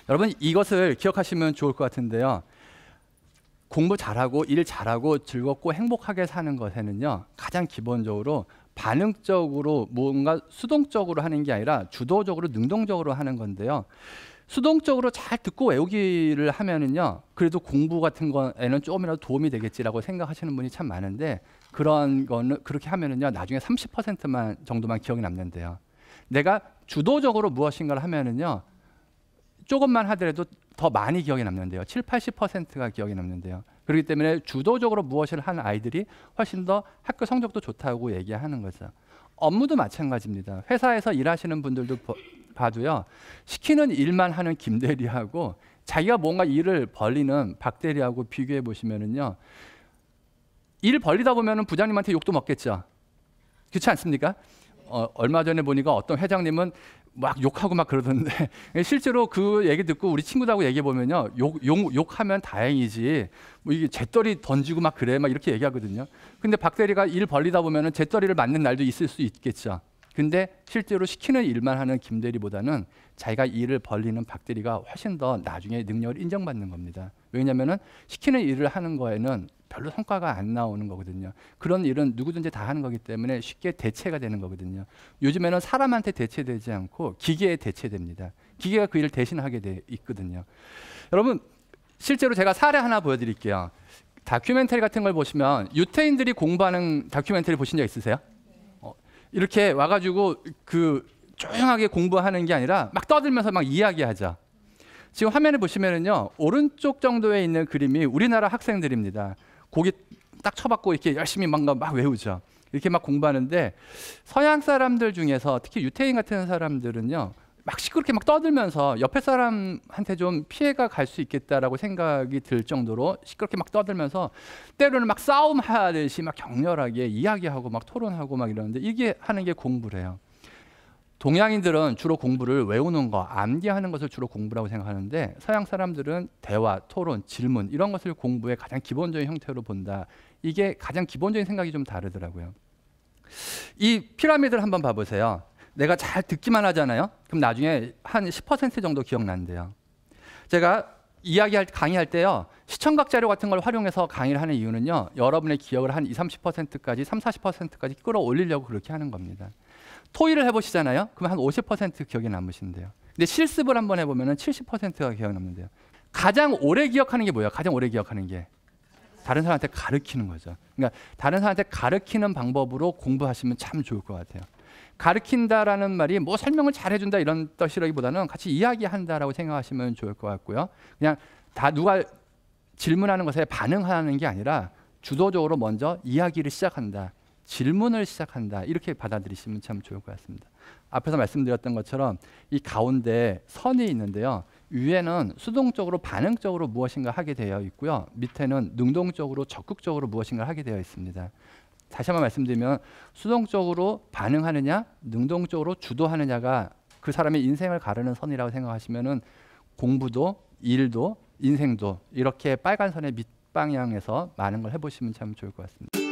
여러분 이것을 기억하시면 좋을 것 같은데요. 공부 잘하고 일 잘하고 즐겁고 행복하게 사는 것에는요, 가장 기본적으로 반응적으로 뭔가 수동적으로 하는 게 아니라 주도적으로 능동적으로 하는 건데요. 수동적으로 잘 듣고 외우기를 하면은요, 그래도 공부 같은 거에는 조금이라도 도움이 되겠지라고 생각하시는 분이 참 많은데, 그런 거는 그렇게 하면은요, 나중에 30%만 정도만 기억이 남는데요. 내가 주도적으로 무엇인가를 하면은요, 조금만 하더라도 더 많이 기억에 남는데요. 7, 80%가 기억에 남는데요. 그렇기 때문에 주도적으로 무엇을 하는 아이들이 훨씬 더 학교 성적도 좋다고 얘기하는 거죠. 업무도 마찬가지입니다. 회사에서 일하시는 분들도 봐도요, 시키는 일만 하는 김 대리하고 자기가 뭔가 일을 벌리는 박 대리하고 비교해 보시면은요, 일 벌리다 보면은 부장님한테 욕도 먹겠죠. 그렇지 않습니까? 얼마 전에 보니까 어떤 회장님은 막 욕하고 막 그러던데 실제로 그 얘기 듣고 우리 친구들하고 얘기해 보면요, 욕하면 다행이지 뭐 이게 재떨이 던지고 막 그래 막 이렇게 얘기하거든요. 근데 박 대리가 일 벌리다 보면은 재떨이를 맞는 날도 있을 수 있겠죠. 근데 실제로 시키는 일만 하는 김 대리보다는 자기가 일을 벌리는 박 대리가 훨씬 더 나중에 능력을 인정받는 겁니다. 왜냐면은 시키는 일을 하는 거에는 별로 성과가 안 나오는 거거든요. 그런 일은 누구든지 다 하는 거기 때문에 쉽게 대체가 되는 거거든요. 요즘에는 사람한테 대체되지 않고 기계에 대체됩니다. 기계가 그 일을 대신하게 돼 있거든요. 여러분 실제로 제가 사례 하나 보여드릴게요. 다큐멘터리 같은 걸 보시면 유태인들이 공부하는 다큐멘터리 보신 적 있으세요? 이렇게 와가지고 그 조용하게 공부하는 게 아니라 막 떠들면서 막 이야기하죠. 지금 화면에 보시면은요, 오른쪽 정도에 있는 그림이 우리나라 학생들입니다. 고기 딱 쳐박고 이렇게 열심히 막 외우죠. 이렇게 막 공부하는데, 서양 사람들 중에서 특히 유태인 같은 사람들은요, 막 시끄럽게 막 떠들면서 옆에 사람한테 좀 피해가 갈 수 있겠다라고 생각이 들 정도로 시끄럽게 막 떠들면서 때로는 막 싸움하듯이 막 격렬하게 이야기하고 막 토론하고 막 이러는데, 이게 하는 게 공부래요. 동양인들은 주로 공부를 외우는 거, 암기하는 것을 주로 공부라고 생각하는데, 서양 사람들은 대화, 토론, 질문 이런 것을 공부의 가장 기본적인 형태로 본다. 이게 가장 기본적인 생각이 좀 다르더라고요. 이 피라미드를 한번 봐보세요. 내가 잘 듣기만 하잖아요. 그럼 나중에 한 10% 정도 기억난대요. 제가 강의할 때요, 시청각 자료 같은 걸 활용해서 강의를 하는 이유는요, 여러분의 기억을 한 20, 30%까지, 30, 40%까지 끌어올리려고 그렇게 하는 겁니다. 토의를 해보시잖아요. 그럼 한 50% 기억이 남으신대요. 근데 실습을 한번 해보면 70%가 기억이 남는데요. 가장 오래 기억하는 게 뭐예요? 가장 오래 기억하는 게 다른 사람한테 가르치는 거죠. 그러니까 다른 사람한테 가르치는 방법으로 공부하시면 참 좋을 것 같아요. 가르친다라는 말이 뭐 설명을 잘 해준다 이런 뜻이라기보다는 같이 이야기한다라고 생각하시면 좋을 것 같고요. 그냥 다 누가 질문하는 것에 반응하는 게 아니라 주도적으로 먼저 이야기를 시작한다, 질문을 시작한다, 이렇게 받아들이시면 참 좋을 것 같습니다. 앞에서 말씀드렸던 것처럼 이 가운데 선이 있는데요, 위에는 수동적으로 반응적으로 무엇인가 하게 되어 있고요, 밑에는 능동적으로 적극적으로 무엇인가 하게 되어 있습니다. 다시 한번 말씀드리면 수동적으로 반응하느냐 능동적으로 주도하느냐가 그 사람의 인생을 가르는 선이라고 생각하시면은 공부도 일도 인생도 이렇게 빨간 선의 밑방향에서 많은 걸 해보시면 참 좋을 것 같습니다.